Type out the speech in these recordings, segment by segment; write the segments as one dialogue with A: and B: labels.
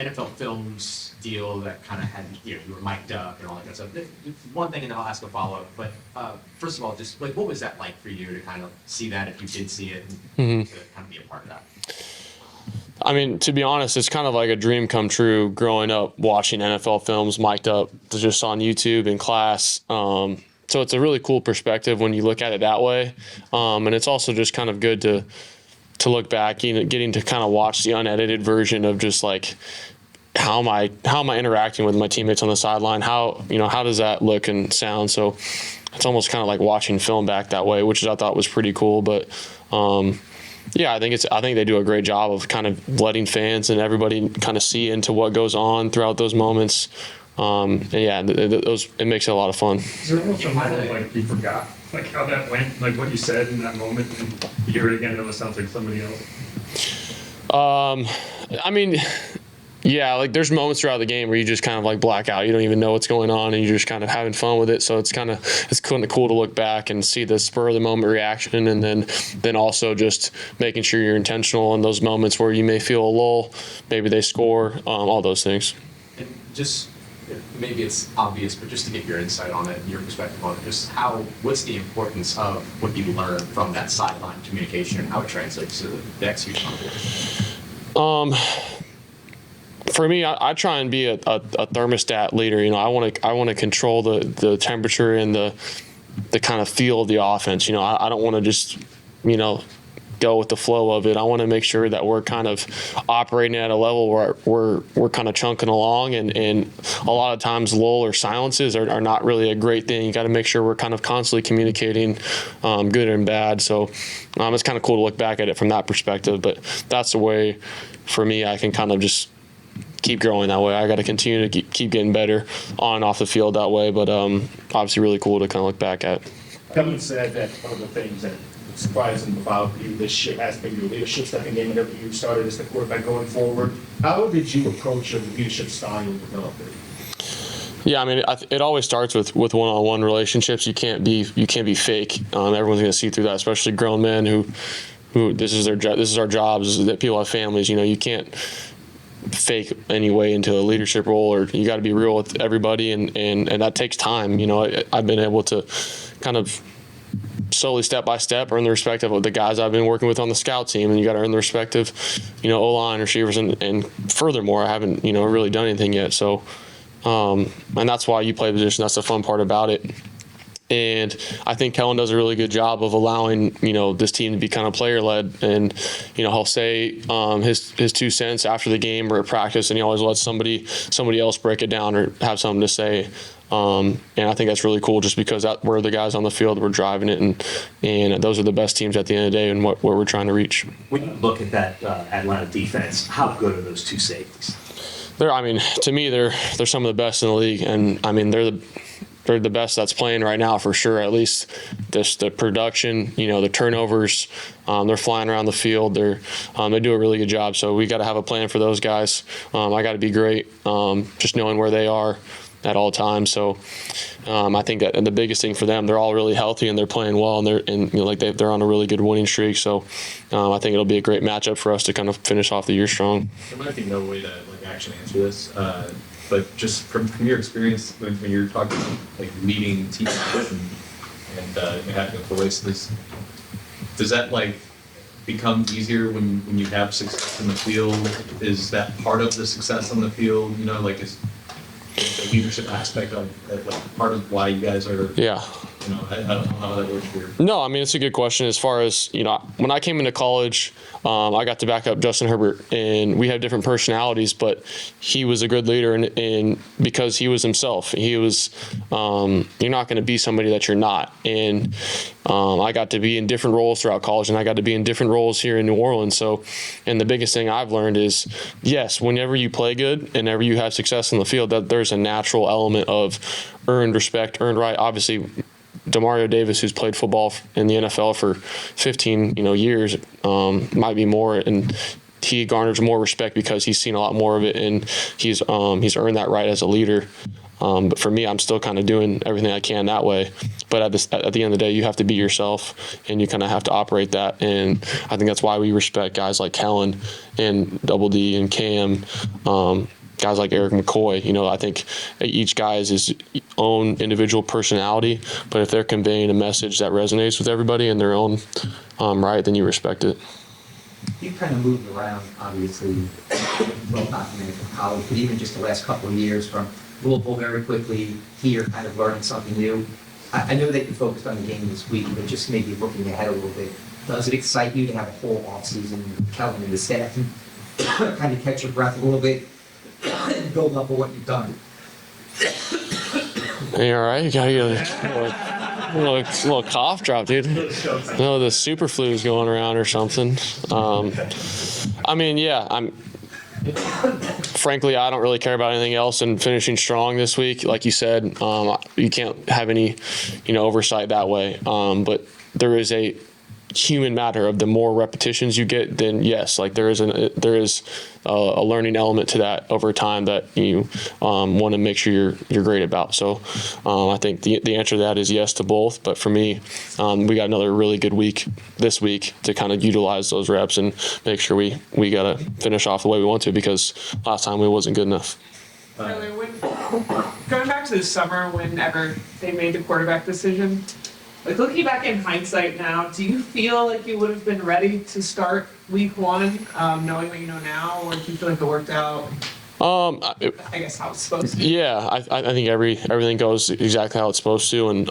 A: NFL Films deal that kind of had, you were mic'd up and all that kind of stuff. One thing, and then I'll ask a follow-up, but first of all, just like, what was that like for you to kind of see that, if you did see it, and to kind of be a part of that?
B: I mean, to be honest, it's kind of like a dream come true growing up watching NFL Films mic'd up just on YouTube in class. So it's a really cool perspective when you look at it that way. And it's also just kind of good to look back, getting to kind of watch the unedited version of just like how am I interacting with my teammates on the sideline? How does that look and sound? So it's almost kind of like watching film back that way, which I thought was pretty cool. But yeah, I think they do a great job of kind of letting fans and everybody kind of see into what goes on throughout those moments. And yeah, it makes it a lot of fun.
C: Is there almost a moment like you forgot like how that went, like what you said in that moment, and you heard it again and it sounds like somebody else?
B: I mean, yeah, like there's moments throughout the game where you just kind of like black out. You don't even know what's going on, and you're just kind of having fun with it. So it's kind of cool to look back and see the spur of the moment reaction, and then also just making sure you're intentional in those moments where you may feel a lull, maybe they score, all those things.
A: And just maybe it's obvious, but just to get your insight on it and your perspective on it, just what's the importance of what you learn from that sideline communication and how it translates to the execution on the field?
B: For me, I try and be a thermostat leader. I want to control the temperature and the kind of feel of the offense. I don't want to just go with the flow of it. I want to make sure that we're kind of operating at a level where we're kind of chunking along, and a lot of times lull or silences are not really a great thing. You got to make sure we're kind of constantly communicating, good and bad. So it's kind of cool to look back at it from that perspective. But that's the way, for me, I can kind of just keep growing that way. I got to continue to keep getting better on and off the field that way. But obviously really cool to kind of look back at.
D: Kevin said that one of the things that surprised him about you this year has been your leadership stepping in whenever you started as the quarterback going forward. How did you approach your leadership style and develop it?
B: Yeah, I mean, it always starts with one-on-one relationships. You can't be fake. Everyone's going to see through that, especially grown men who this is our jobs. That people have families. You can't fake any way into a leadership role, or you got to be real with everybody, and that takes time. I've been able to kind of slowly, step by step, earn the respect of the guys I've been working with on the scout team, and you got to earn the respect of O-line, receivers, and furthermore, I haven't really done anything yet. So and that's why you play position. That's the fun part about it. And I think Kellen does a really good job of allowing, this team to be kind of player-led. And, he'll say his 2 cents after the game or at practice, and he always lets somebody else break it down or have something to say. And I think that's really cool, just because we're the guys on the field, we're driving it, and those are the best teams at the end of the day and what we're trying to reach.
E: When you look at that Atlanta defense, how good are those two safeties?
B: To me, they're some of the best in the league, and they're the best that's playing right now for sure. At least the production, the turnovers, they're flying around the field. They do a really good job. So we got to have a plan for those guys. I got to be great, just knowing where they are at all times. So I think that the biggest thing for them, they're all really healthy and they're playing well, and they're on a really good winning streak. So I think it'll be a great matchup for us to kind of finish off the year strong.
F: There might be no way to actually answer this. But just from your experience when you're talking about leading teams and having a voice, does that become easier when you have success in the field? Is that part of the success on the field? Is the leadership aspect of part of why you guys are?
B: Yeah.
F: I don't know how that works here.
B: No, I mean, it's a good question. As far as, when I came into college, I got to back up Justin Herbert, and we have different personalities, but he was a good leader, and because he was himself. He was, you're not going to be somebody that you're not. And I got to be in different roles throughout college, and I got to be in different roles here in New Orleans. So, and the biggest thing I've learned is, yes, whenever you play good and whenever you have success in the field, that there's a natural element of earned respect, earned right. Obviously, Demario Davis, who's played football in the NFL for 15 years, might be more, and he garners more respect because he's seen a lot more of it, and he's earned that right as a leader. But for me, I'm still kind of doing everything I can that way. But at the end of the day, you have to be yourself, and you kind of have to operate that. And I think that's why we respect guys like Kellen and Double D and Cam, guys like Eric McCoy. I think each guy is his own individual personality, but if they're conveying a message that resonates with everybody in their own right, then you respect it.
G: You kind of moved around, obviously, well documented from college, but even just the last couple of years from Louisville very quickly here, kind of learning something new. I know that you focused on the game this week, but just maybe looking ahead a little bit, does it excite you to have a whole offseason with Kellen and the staff and kind of catch your breath a little bit and build up on what you've done?
B: Hey, all right, you got a little cough drop, dude. No, the super flu is going around or something. Frankly, I don't really care about anything else and finishing strong this week. Like you said, you can't have any, oversight that way. But there is a human matter of the more repetitions you get, then yes, like there is a learning element to that over time that you want to make sure you're great about. So I think the answer to that is yes to both. But for me, we got another really good week this week to kind of utilize those reps and make sure we got to finish off the way we want to, because last time it wasn't good enough.
H: Tyler, going back to the summer, whenever they made the quarterback decision, like looking back in hindsight now, do you feel like you would have been ready to start week one, knowing what you know now, or do you feel like it worked out? I guess how it's supposed to.
B: Yeah, I think everything goes exactly how it's supposed to, and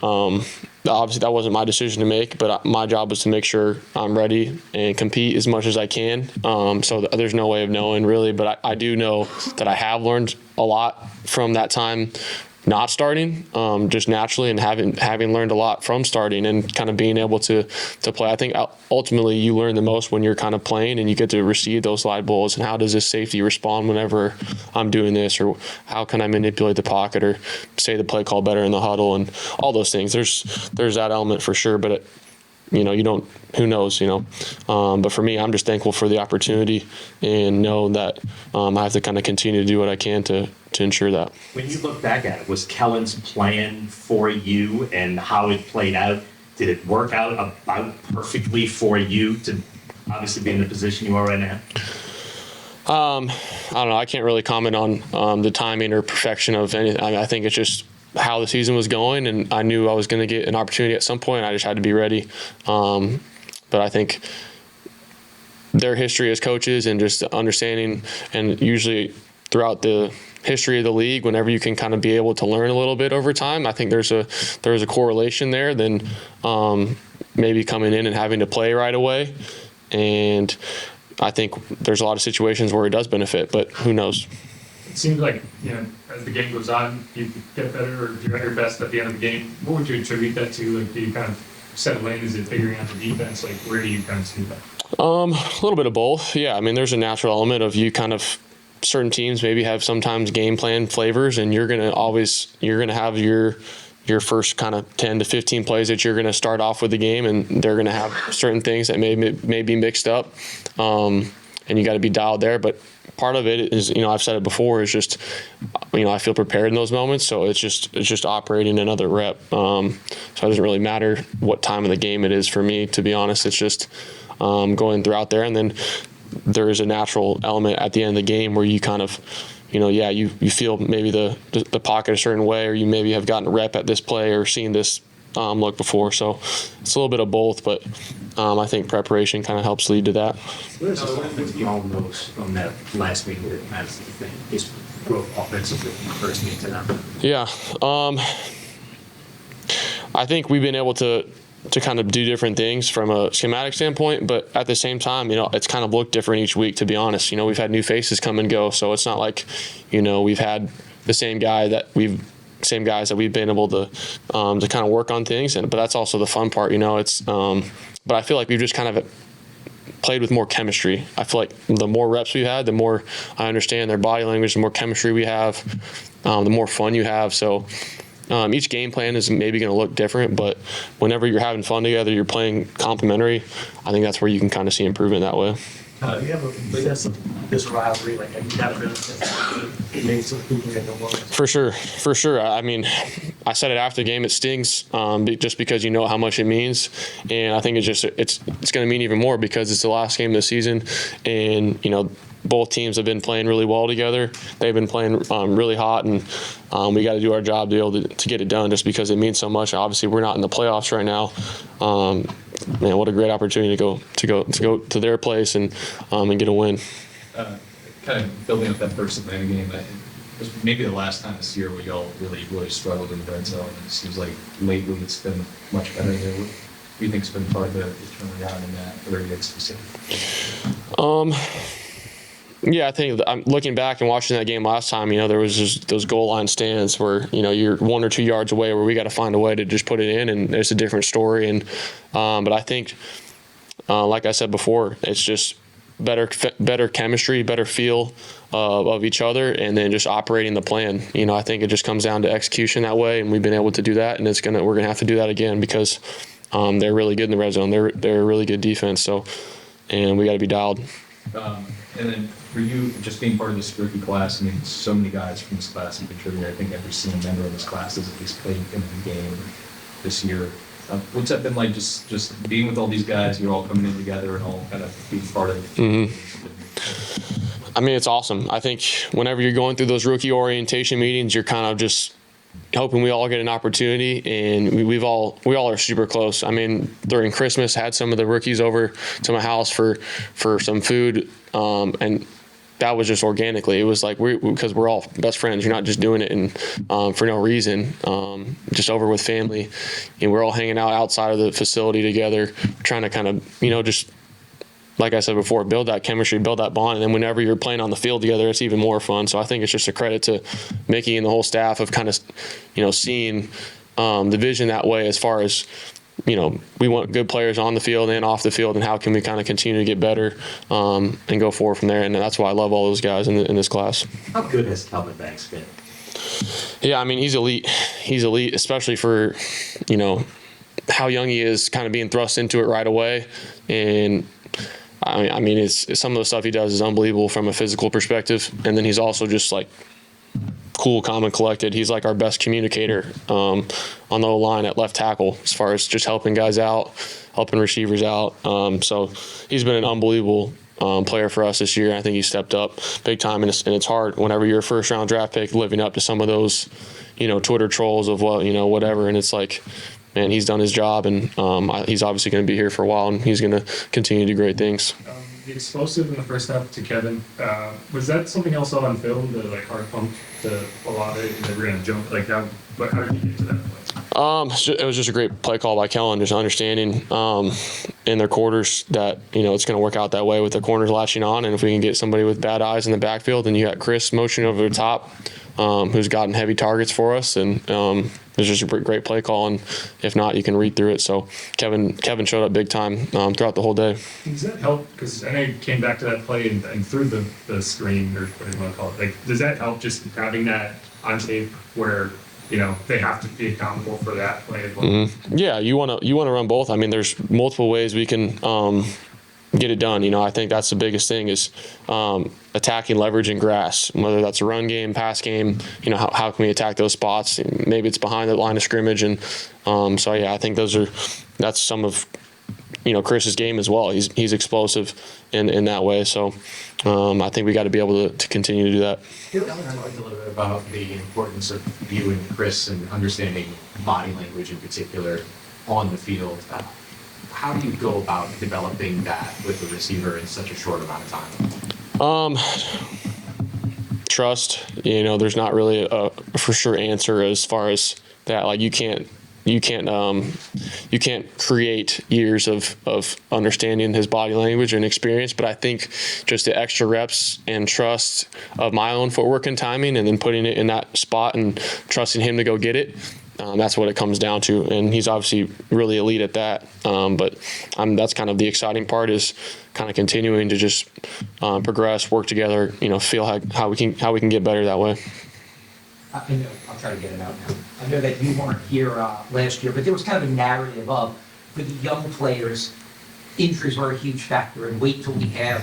B: obviously that wasn't my decision to make, but my job was to make sure I'm ready and compete as much as I can. So there's no way of knowing really, but I do know that I have learned a lot from that time not starting, just naturally, and having learned a lot from starting and kind of being able to play. I think ultimately you learn the most when you're kind of playing and you get to receive those slide balls, and how does this safety respond whenever I'm doing this, or how can I manipulate the pocket or say the play call better in the huddle, and all those things. There's that element for sure, but you don't, who knows, but for me, I'm just thankful for the opportunity and know that I have to kind of continue to do what I can to ensure that.
E: When you look back at it, was Kellen's plan for you and how it played out, did it work out about perfectly for you to obviously be in the position you are right now?
B: I don't know. I can't really comment on the timing or perfection of anything. I think it's just how the season was going, and I knew I was going to get an opportunity at some point. I just had to be ready. But I think their history as coaches and just understanding, and usually throughout the history of the league, whenever you can kind of be able to learn a little bit over time, I think there's a correlation there than maybe coming in and having to play right away. And I think there's a lot of situations where it does benefit, but who knows?
C: It seems like, as the game goes on, you get better, or you're at your best at the end of the game. What would you attribute that to? Like, do you kind of settle in? Is it figuring out the defense? Like, where do you kind of see that?
B: A little bit of both. Yeah, I mean, there's a natural element of you kind of, certain teams maybe have sometimes game plan flavors, and you're going to have your first kind of 10 to 15 plays that you're going to start off with the game, and they're going to have certain things that may be mixed up, and you got to be dialed there. But part of it is, I've said it before, is just, I feel prepared in those moments. So it's just operating another rep. So it doesn't really matter what time of the game it is for me, to be honest. It's just going throughout there. And then there is a natural element at the end of the game where you kind of, you feel maybe the pocket a certain way, or you maybe have gotten a rep at this play or seen this look before. So it's a little bit of both, but I think preparation kind of helps lead to that.
E: Where's the almost from that last meeting with Madison thing? His growth offensively from the first game to now.
B: Yeah. I think we've been able to kind of do different things from a schematic standpoint, but at the same time, it's kind of looked different each week, to be honest. We've had new faces come and go, so it's not like, we've had the same guys that we've been able to kind of work on things, but that's also the fun part, it's but I feel like we've just kind of played with more chemistry. I feel like the more reps we had, the more I understand their body language, the more chemistry we have, the more fun you have. So each game plan is maybe going to look different, but whenever you're having fun together, you're playing complementary, I think that's where you can kind of see improvement that way.
D: You have this rivalry, like, have you got really it made some people get the one.
B: For sure. I mean, I said it after the game. It stings, just because you know how much it means, and I think it's going to mean even more because it's the last game of the season, and both teams have been playing really well together. They've been playing really hot, and we got to do our job to be able to get it done, just because it means so much. Obviously, we're not in the playoffs right now. Man, what a great opportunity to go to their place and get a win.
F: Kind of building up that first Atlanta game, it was maybe the last time this year where y'all really struggled in the red zone. And it seems like lately it's been much better here. What do you think's been part of the turnaround in that area specifically?
B: Yeah, I think I'm looking back and watching that game last time. There was just those goal line stands where you're 1 or 2 yards away, where we got to find a way to just put it in, and it's a different story. And but I think, like I said before, it's just better chemistry, better feel of each other, and then just operating the plan. I think it just comes down to execution that way, and we've been able to do that, and we're gonna have to do that again because they're really good in the red zone. They're a really good defense. So, and we got to be dialed.
F: And then for you, just being part of this rookie class, I mean, so many guys from this class have contributed. I think every single member of this class has at least played in a game this year. What's that been like, just being with all these guys, you're all coming in together and all kind of being part of it?
B: Mm-hmm. I mean, it's awesome. I think whenever you're going through those rookie orientation meetings, you're kind of just hoping we all get an opportunity, and we all are super close. I mean, during Christmas, I had some of the rookies over to my house for some food, and that was just organically. It was like because we're all best friends. You're not just doing it for no reason. Just over with family, and we're all hanging out outside of the facility together, trying to kind of just, like I said before, build that chemistry, build that bond, and then whenever you're playing on the field together, it's even more fun. So I think it's just a credit to Mickey and the whole staff of kind of seeing the vision that way, as far as we want good players on the field and off the field, and how can we kind of continue to get better and go forward from there. And that's why I love all those guys in this class.
E: How good has Kelvin Banks been?
B: Yeah, I mean, he's elite. He's elite, especially for how young he is, kind of being thrust into it right away. And I mean, it's some of the stuff he does is unbelievable from a physical perspective, and then he's also just like cool, calm, and collected. He's like our best communicator on the O-line at left tackle, as far as just helping guys out, helping receivers out. So he's been an unbelievable player for us this year. I think he stepped up big time, and it's hard whenever you're a first-round draft pick living up to some of those, Twitter trolls of whatever, and it's like, man, he's done his job, and he's obviously going to be here for a while, and he's going to continue to do great things.
C: The explosive in the first half to Kevin, was that something else on film, the hard pump to Olave, and they were going to jump like that? But how did you get to that point?
B: It was just a great play call by Kellen, just understanding in their quarters that it's going to work out that way with the corners latching on, and if we can get somebody with bad eyes in the backfield, then you got Chris motion over the top, who's gotten heavy targets for us, and it's just a great play call, and if not, you can read through it. So Kevin showed up big time throughout the whole day.
C: Does that help? Because I know you came back to that play and threw the screen, or whatever you want to call it. Like, does that help, just having that on tape where they have to be accountable for that play as well?
B: Mm-hmm. Yeah, you want to run both. I mean, there's multiple ways we can get it done. I think that's the biggest thing is attacking leverage and grass, whether that's a run game, pass game. How can we attack those spots? Maybe it's behind the line of scrimmage, and so yeah, I think that's some of Chris's game as well. He's explosive in that way. So I think we got to be able to continue to do that.
A: I talked a little bit about the importance of you and Chris and understanding body language in particular on the field. How do you go about developing that with the receiver in such a short amount of time?
B: Trust. There's not really a for sure answer as far as that. Like you can't create years of understanding his body language and experience, but I think just the extra reps and trust of my own footwork and timing, and then putting it in that spot and trusting him to go get it. That's what it comes down to, and he's obviously really elite at that. But that's kind of the exciting part, is kind of continuing to just progress, work together. Feel how we can get better that way.
G: I know, I'll try to get it out now. I know that you weren't here last year, but there was kind of a narrative of, for the young players, injuries were a huge factor, and wait till we have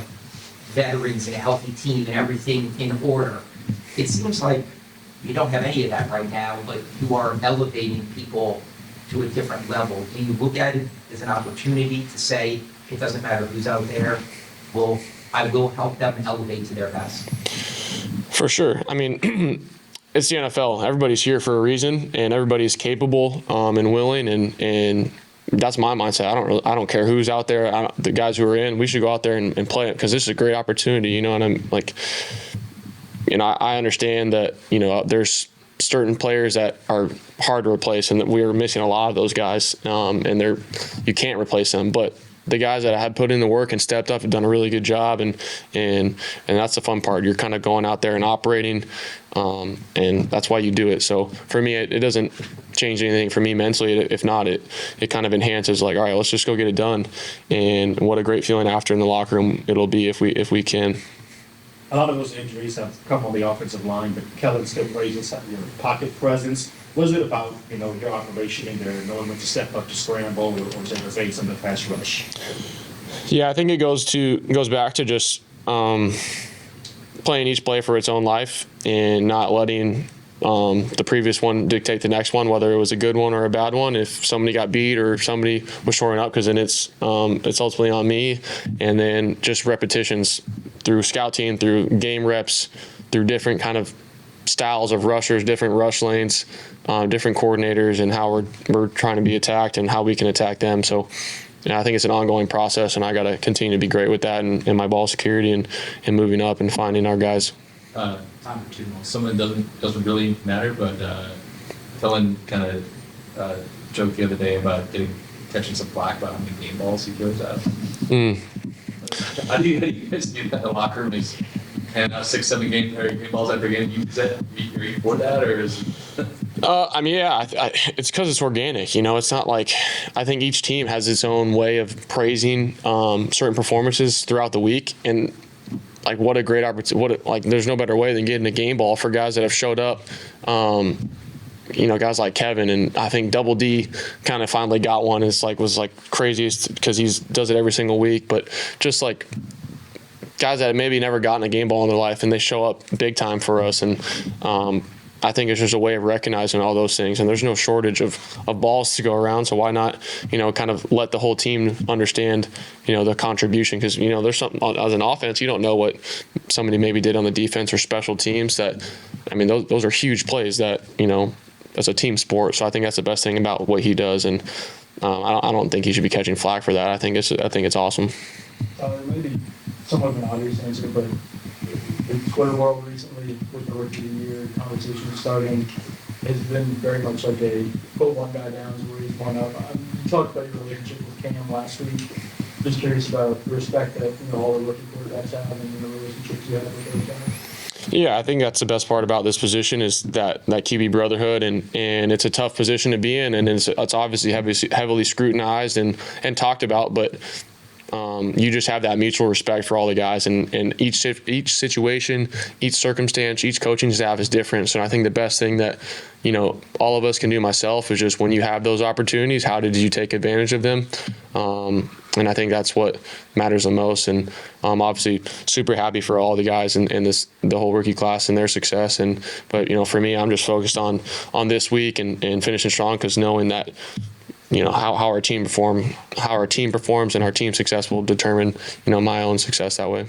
G: veterans and a healthy team and everything in order. It seems like you don't have any of that right now, but you are elevating people to a different level. Do you look at it as an opportunity to say, it doesn't matter who's out there, I will help them elevate to their best?
B: For sure. I mean, it's the NFL. Everybody's here for a reason, and everybody's capable and willing, and that's my mindset. I don't care who's out there. The guys who are in, we should go out there and play it, because this is a great opportunity, you know. And I'm like, you know, I understand that, you know, there's certain players that are hard to replace, and that we are missing a lot of those guys, and you can't replace them. But the guys that have put in the work and stepped up have done a really good job, and that's the fun part. You're kind of going out there and operating, and that's why you do it. So for me, it doesn't change anything for me mentally. If not, it kind of enhances, like, all right, let's just go get it done. And what a great feeling after in the locker room it'll be if we can.
D: A lot of those injuries have come on the offensive line, but Kellen still raises your pocket presence. Was it about, you know, your operation in there, knowing when to step up to scramble, or to face on the pass rush?
B: Yeah, I think it goes back to just playing each play for its own life, and not letting the previous one dictate the next one, whether it was a good one or a bad one. If somebody got beat or if somebody was shoring up, because then it's ultimately on me. And then just repetitions through scouting, through game reps, through different kind of styles of rushers, different rush lanes, different coordinators, and how we're trying to be attacked and how we can attack them. So, you know, I think it's an ongoing process, and I got to continue to be great with that, and my ball security, and moving up and finding our guys.
F: Something doesn't really matter, but Kellen kind of joked the other day about catching some flack about how many game balls he throws out. How do you guys do that in the locker room? Is hand out 6-7 game balls every game? Are you for that, or is it?
B: I mean, yeah, it's because it's organic. You know, it's not like, I think each team has its own way of praising certain performances throughout the week, and like, what a great opportunity! Like, there's no better way than getting a game ball for guys that have showed up. You know, guys like Kevin, and I think Double D kind of finally got one. It's like, was like craziest because he does it every single week, but just like guys that maybe never gotten a game ball in their life, and they show up big time for us. And I think it's just a way of recognizing all those things, and there's no shortage of balls to go around. So why not, you know, kind of let the whole team understand, you know, the contribution, because, you know, there's something as an offense, you don't know what somebody maybe did on the defense or special teams. That, I mean, those are huge plays that, you know, as a team sport. So I think that's the best thing about what he does, and I don't think he should be catching flack for that. I think it's awesome.
I: Maybe somewhat of an obvious answer, but the Twitter world recently, with the Rookie of the Year conversation starting, has been very much like a put one guy down is where he's one up. You talked about your relationship with Cam last week. Just curious about the respect that, you know, all the rookie quarterbacks have, and the relationships you have with those guys.
B: Yeah, I think that's the best part about this position, is that QB brotherhood, and it's a tough position to be in, and it's obviously heavily scrutinized and talked about, but you just have that mutual respect for all the guys, and each situation, each circumstance, each coaching staff is different. So I think the best thing that, you know, all of us can do, myself, is just when you have those opportunities, how did you take advantage of them? And I think that's what matters the most. And I'm obviously super happy for all the guys and the whole rookie class and their success. But, you know, for me, I'm just focused on this week and finishing strong, because knowing that, you know, how our team performs and our team success will determine, you know, my own success that way.